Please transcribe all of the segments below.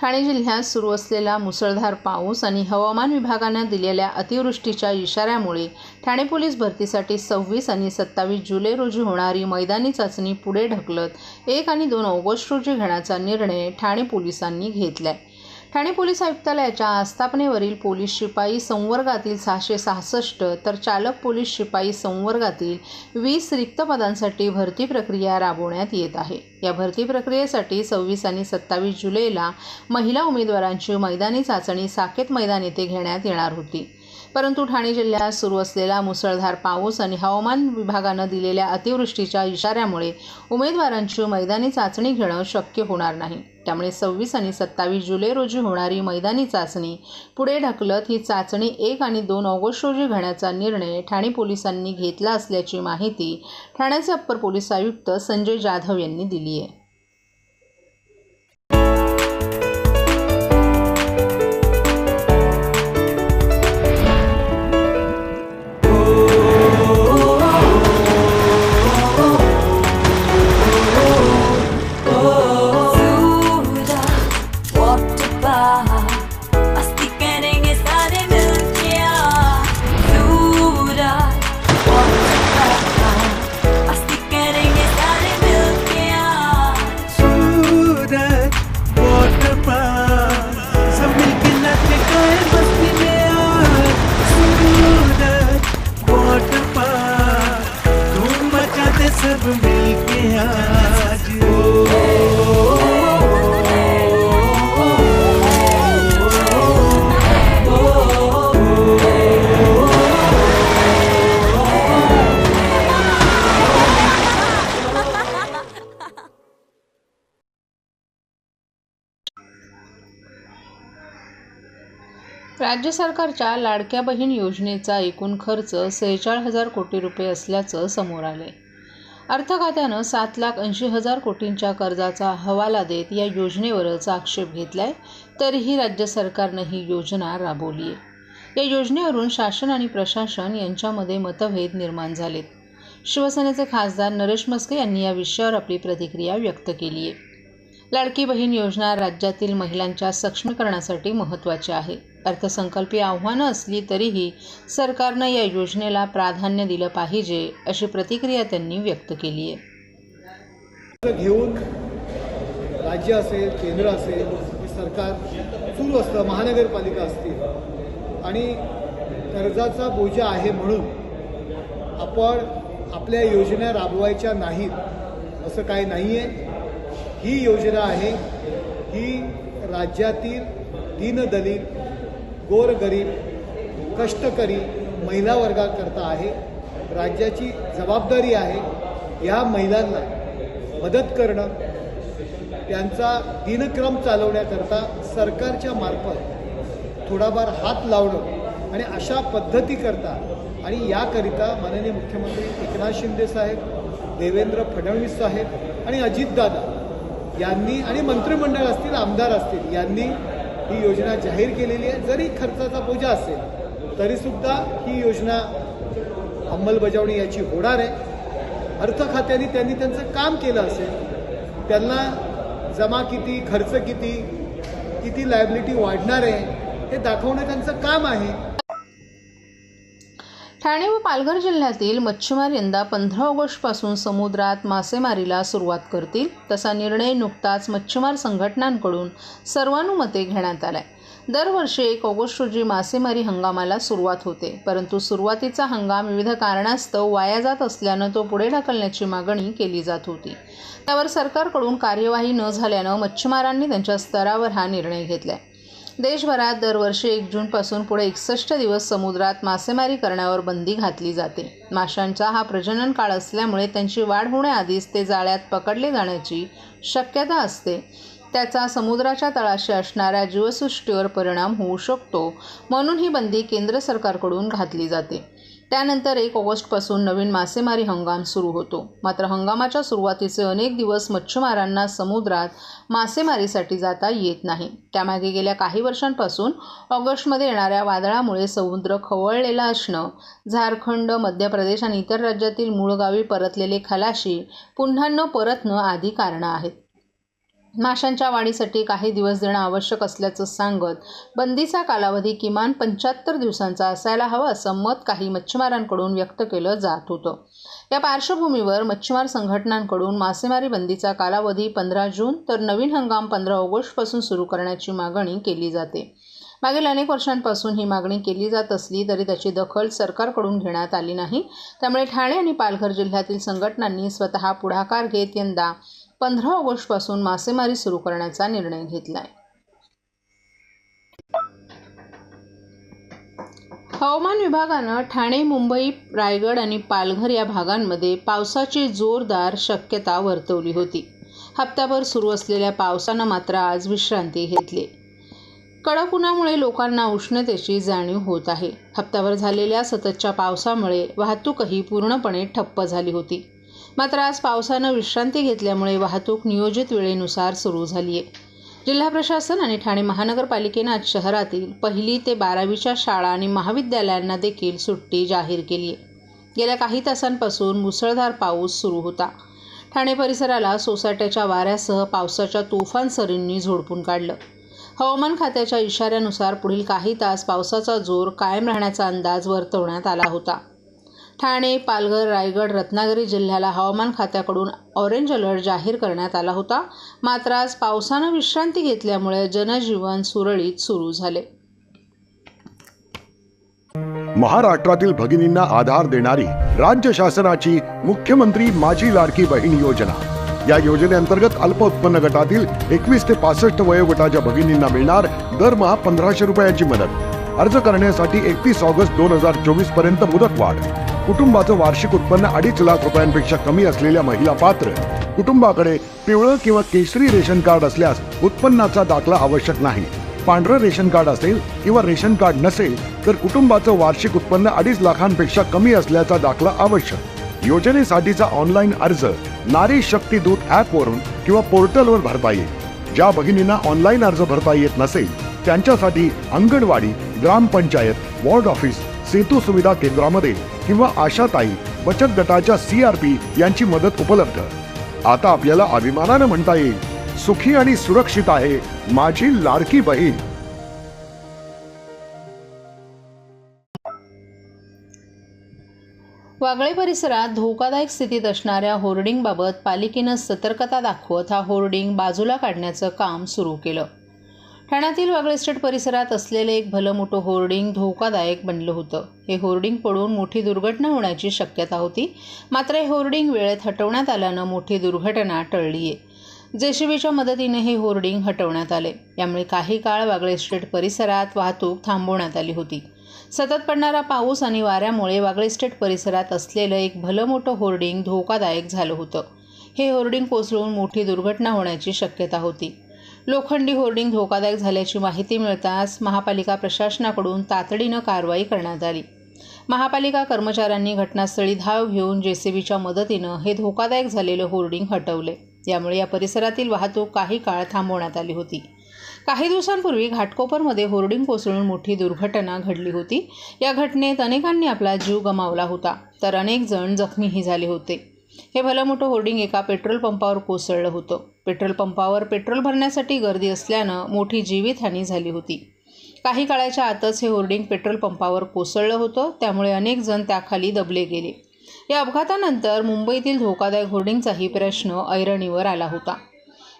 ठाणे जिल्ह्यात सुरू असलेला मुसळधार पाऊस आणि हवामान विभागाने दिलेल्या अतिवृष्टीच्या इशाऱ्यामुळे ठाणे पोलीस भरतीसाठी 26 आणि 27 जुलै रोजी होणारी मैदानी चाचणी पुढे ढकलत 1 आणि 2 ऑगस्ट रोजी घेण्याचा निर्णय ठाणे पोलिसांनी घेतलाय। ठाणे पोलीस आयुक्तालयाच्या आस्थापनेवरील पोलीस शिपाई संवर्गातील 666 तर चालक पोलीस शिपाई संवर्गातील 20 रिक्त पदांसाठी भरती प्रक्रिया राबवण्यात येत आहे। या भरती प्रक्रियेसाठी 26 आणि 27 जुलैला महिला उमेदवारांची मैदानी चाचणी साकेत मैदान येथे घेण्यात येणार होती। परंतु ठाणे जिल्ह्यात सुरू असलेला मुसळधार पाऊस आणि हवामान विभागाने दिलेल्या अतिवृष्टीच्या इशाऱ्यामुळे उमेदवारांची मैदानी चाचणी घेणं शक्य होणार नाही। त्यामुळे 26 आणि 27 जुलै रोजी होणारी मैदानी चाचणी पुढे ढकलत ही चाचणी 1 आणि 2 ऑगस्ट रोजी घेण्याचा निर्णय ठाणे पोलिसांनी घेतला असल्याची माहिती ठाण्याचे अप्पर पोलीस आयुक्त संजय जाधव यांनी दिली आहे। सब मिलके आज राज्य सरकारच्या लाडक्या बहीण योजनेचा एकूण खर्च 46,000 कोटी रुपये असल्याचं समोर आले। अर्थ खात्यानं 7,80,000 कोटींच्या कर्जाचा हवाला देत या योजनेवरच आक्षेप घेतलाय। तरीही राज्य सरकारनं ही योजना राबवली आहे। या योजनेवरून शासन आणि प्रशासन यांच्यामध्ये मतभेद निर्माण झालेत। शिवसेनेचे खासदार नरेश म्हस्के यांनी या विषयावर आपली प्रतिक्रिया व्यक्त केली आहे। लाडकी बहीण योजना राज्यातील महिलांच्या सक्षमीकरणासाठी महत्त्वाची आहे। अर्थसंकल्पीय आव्हानं असली तरीही सरकारनं या योजनेला प्राधान्य दिलं पाहिजे अशी प्रतिक्रिया त्यांनी व्यक्त केली आहे। घेऊन राज्य असेल, केंद्र असेल, सरकार सुरू असतं, महानगरपालिका असतील आणि कर्जाचा बोजा आहे म्हणून आपण आपल्या योजना राबवायच्या नाहीत असं काही नाही आहे। ही योजना आहे ही राज्यातील दीनदलित, गोरगरीब, कष्टकरी महिला वर्गाकरता आहे। राज्याची जबाबदारी आहे या महिलांना मदत करणं, त्यांचा दिनक्रम चालवण्याकरता सरकारच्या मार्फत थोडाफार हात लावणं आणि अशा पद्धती करता आणि याकरिता माननीय मुख्यमंत्री एकनाथ शिंदे साहेब, देवेंद्र फडणवीस साहेब आणि अजितदादा यांनी आणि मंत्रिमंडळ असतील, आमदार असतील यांनी ही योजना जाहीर केलेली आहे। जरी खर्चाचा बोजा असेल तरीसुद्धा ही योजना अंमलबजावणी याची होणार आहे। अर्थ खात्याने त्यांनी त्यांचं काम केलं असेल, त्यांना जमा किती, खर्च किती, किती लायबिलिटी वाढणार आहे हे दाखवणं त्यांचं काम आहे। ठाणे व पालघर जिल्ह्यातील मच्छीमार यंदा 15 ऑगस्टपासून समुद्रात मासेमारीला सुरुवात करतील तसा निर्णय नुकताच मच्छीमार संघटनांकडून सर्वानुमते घेण्यात आलाय। दरवर्षी 1 ऑगस्ट रोजी मासेमारी हंगामाला सुरुवात होते, परंतु सुरुवातीचा हंगाम विविध कारणास्तव वाया जात असल्यानं तो पुढे ढकलण्याची मागणी केली जात होती। त्यावर सरकारकडून कार्यवाही न झाल्यानं मच्छीमारांनी त्यांच्या स्तरावर हा निर्णय घेतलाय। देशभरात दरवर्षी 1 जूनपासून पुढे 61 दिवस समुद्रात मासेमारी करण्यावर बंदी घातली जाते। माशांचा हा प्रजनन काळ असल्यामुळे त्यांची वाढ होण्याआधीच ते जाळ्यात पकडले जाण्याची शक्यता असते। त्याचा समुद्राच्या तळाशी असणाऱ्या जीवसृष्टीवर परिणाम होऊ शकतो, म्हणून ही बंदी केंद्र सरकारकडून घातली जाते। त्यानंतर 1 ऑगस्टपासून नवीन मासेमारी हंगाम सुरू होतो। मात्र हंगामाच्या सुरुवातीचे अनेक दिवस मच्छीमारांना समुद्रात मासेमारीसाठी जाता येत नाही। त्यामागे गेल्या काही वर्षांपासून ऑगस्टमध्ये येणाऱ्या वादळामुळे समुद्र खवळलेला असणं, झारखंड, मध्य प्रदेश आणि इतर राज्यातील मूळ गावी परतलेले खलाशी पुन्हा न परतणं आदी कारणं आहेत। माशांच्या वाढीसाठी काही दिवस देणं आवश्यक असल्याचं सांगत बंदीचा कालावधी किमान 75 दिवसांचा असायला हवा असं मत काही मच्छीमारांकडून व्यक्त केलं जात होतं. या पार्श्वभूमीवर मच्छीमार संघटनांकडून मासेमारी बंदीचा कालावधी 15 जून तर नवीन हंगाम 15 ऑगस्टपासून सुरू करण्याची मागणी केली जाते. मागील अनेक वर्षांपासून ही मागणी केली जात असली तरी त्याची दखल सरकारकडून घेण्यात आली नाही. त्यामुळे ठाणे आणि पालघर जिल्ह्यातील संघटनांनी स्वतः पुढाकार घेत यंदा 15 ऑगस्टपासून मासेमारी सुरू करण्याचा निर्णय घेतलाय. हवामान विभागानं ठाणे, मुंबई, रायगड आणि पालघर या भागांमध्ये पावसाची जोरदार शक्यता वर्तवली होती. हप्ताभर सुरू असलेल्या पावसानं मात्र आज विश्रांती घेतली. कडक उन्हामुळे लोकांना उष्णतेची जाणीव होत आहे. हप्ताभर झालेल्या सततच्या पावसामुळे वाहतूकही पूर्णपणे ठप्प झाली होती. मात्र आज पावसानं विश्रांती घेतल्यामुळे वाहतूक नियोजित वेळेनुसार सुरू झाली आहे. जिल्हा प्रशासन आणि ठाणे महानगरपालिकेनं आज शहरातील 1ली ते 12वीच्या शाळा आणि महाविद्यालयांना देखील सुट्टी जाहीर केली आहे. गेल्या काही तासांपासून मुसळधार पाऊस सुरू होता. ठाणे परिसराला सोसाट्याच्या वाऱ्यासह पावसाच्या तुफान सरींनी झोडपून काढलं. हवामान खात्याच्या इशाऱ्यानुसार पुढील काही तास पावसाचा जोर कायम राहण्याचा अंदाज वर्तवण्यात आला होता. ठाणे, पालघर, रायगड, रत्नागिरी जिल्ह्याला हवामान खात्याकडून ऑरेंज अलर्ट जाहीर करण्यात आला होता. मात्र आज पावसानं विश्रांती घेतल्यामुळे जनजीवन सुरळीत सुरू झाले. महाराष्ट्रातील भगिनींना आधार देणारी राज्य शासनाची मुख्यमंत्री माझी लाडकी बहीण योजना. या योजनेअंतर्गत अल्प उत्पन्न गटातील 21 ते 65 वयोगटाच्या भगिनींना मिळणार दरमहा 1500 रुपयांची मदत. अर्ज करण्यासाठी 31 ऑगस्ट 2024 पर्यंत मुदतवाढ. कुटुंबाचं वार्षिक उत्पन्न 2.5 लाख रुपयांपेक्षा कमी असलेल्या महिला पात्र. कुटुंबाकडे पिवळं किंवा केशरी रेशन कार्ड असल्यास उत्पन्नाचा दाखला आवश्यक नाही. पांढरं रेशन कार्ड असेल किंवा रेशन कार्ड नसेल तर कुटुंबाचं वार्षिक उत्पन्न 2.5 लाखांपेक्षा कमी असल्याचा दाखला आवश्यक. योजनेसाठीचा ऑनलाईन अर्ज नारी शक्ती दूत ॲपवरून किंवा पोर्टलवर भरता येईल. ज्या भगिनींना ऑनलाईन अर्ज भरता येत नसेल त्यांच्यासाठी अंगणवाडी, ग्रामपंचायत, वॉर्ड ऑफिस, सेतू सुविधा केंद्रामध्ये किंवा आशाताई बचत गटाच्या CRP यांची मदत उपलब्ध. आता आपल्याला अभिमानानं म्हणता येईल, सुखी आणि सुरक्षित आहे माझी लाडकी बहीण. वागळे परिसरात धोकादायक स्थितीत असणाऱ्या होर्डिंगबाबत पालिकेनं सतर्कता दाखवत हा होर्डिंग बाजूला काढण्याचं काम सुरू केलं. ठाण्यातील वागळे एस्टेट परिसरात असलेलं एक भलं मोठं होर्डिंग धोकादायक बनलं होतं. हे होर्डिंग पडून मोठी दुर्घटना होण्याची शक्यता होती. मात्र हे होर्डिंग वेळेत हटवण्यात आल्यानं मोठी दुर्घटना टळली आहे. JCBच्या मदतीने हे होर्डिंग हटवण्यात आले. यामुळे काही काळ वागळे एस्टेट परिसरात वाहतूक थांबवण्यात आली होती. सतत पडणारा पाऊस आणि वाऱ्यामुळे वागळे एस्टेट परिसरात असलेलं एक भलं मोठं होर्डिंग धोकादायक झालं होतं. हे होर्डिंग कोसळून मोठी दुर्घटना होण्याची शक्यता होती. लोखंडी होर्डिंग धोकादायक झाल्याची माहिती मिळताच महापालिका प्रशासनाकडून तातडीनं कारवाई करण्यात आली. महापालिका कर्मचाऱ्यांनी घटनास्थळी धाव घेऊन JCBच्या मदतीनं हे धोकादायक झालेलं होर्डिंग हटवले. यामुळे या परिसरातील वाहतूक काही काळ थांबवण्यात आली होती. काही दिवसांपूर्वी घाटकोपरमध्ये होर्डिंग कोसळून मोठी दुर्घटना घडली होती. या घटनेत अनेकांनी आपला जीव गमावला होता तर अनेक जण जखमीही झाले होते. हे भलं मोठं होर्डिंग एका पेट्रोल पंपावर कोसळलं होतं. पेट्रोल पंपावर पेट्रोल भरण्यासाठी गर्दी असल्यानं मोठी जीवितहानी झाली होती. काही काळाच्या आतच हे होर्डिंग पेट्रोल पंपावर कोसळलं होतं. त्यामुळे अनेक जण त्याखाली दबले गेले. या अपघातानंतर मुंबईतील धोकादायक होर्डिंगचाही प्रश्न ऐरणीवर आला होता.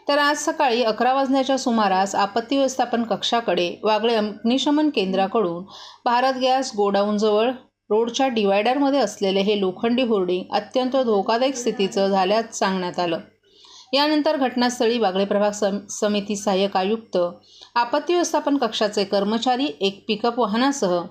तर आज सकाळी 11 वाजण्याच्या सुमारास आपत्ती व्यवस्थापन कक्षाकडे वागळे अग्निशमन केंद्राकडून भारत गॅस गोडाऊनजवळ रोडच्या डिवायडरमध्ये असलेले हे लोखंडी होर्डिंग अत्यंत धोकादायक स्थितीचं झाल्याचं सांगण्यात आलं. यानंतर घटनास्थळी वागळे प्रभाग समिती सहाय्यक आयुक्त, आपत्ती व्यवस्थापन कक्षाचे कर्मचारी, एक पिकअप वाहनासह,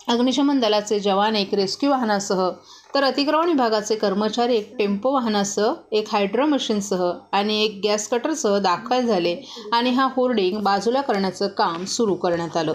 अग्निशमन दलाचे जवान एक रेस्क्यू वाहनासह, तर अतिक्रमण विभागाचे कर्मचारी एक टेम्पो वाहनासह, एक हायड्रो मशीनसह आणि एक गॅस कटरसह दाखल झाले आणि हा होर्डिंग बाजूला करण्याचं काम सुरू करण्यात आलं.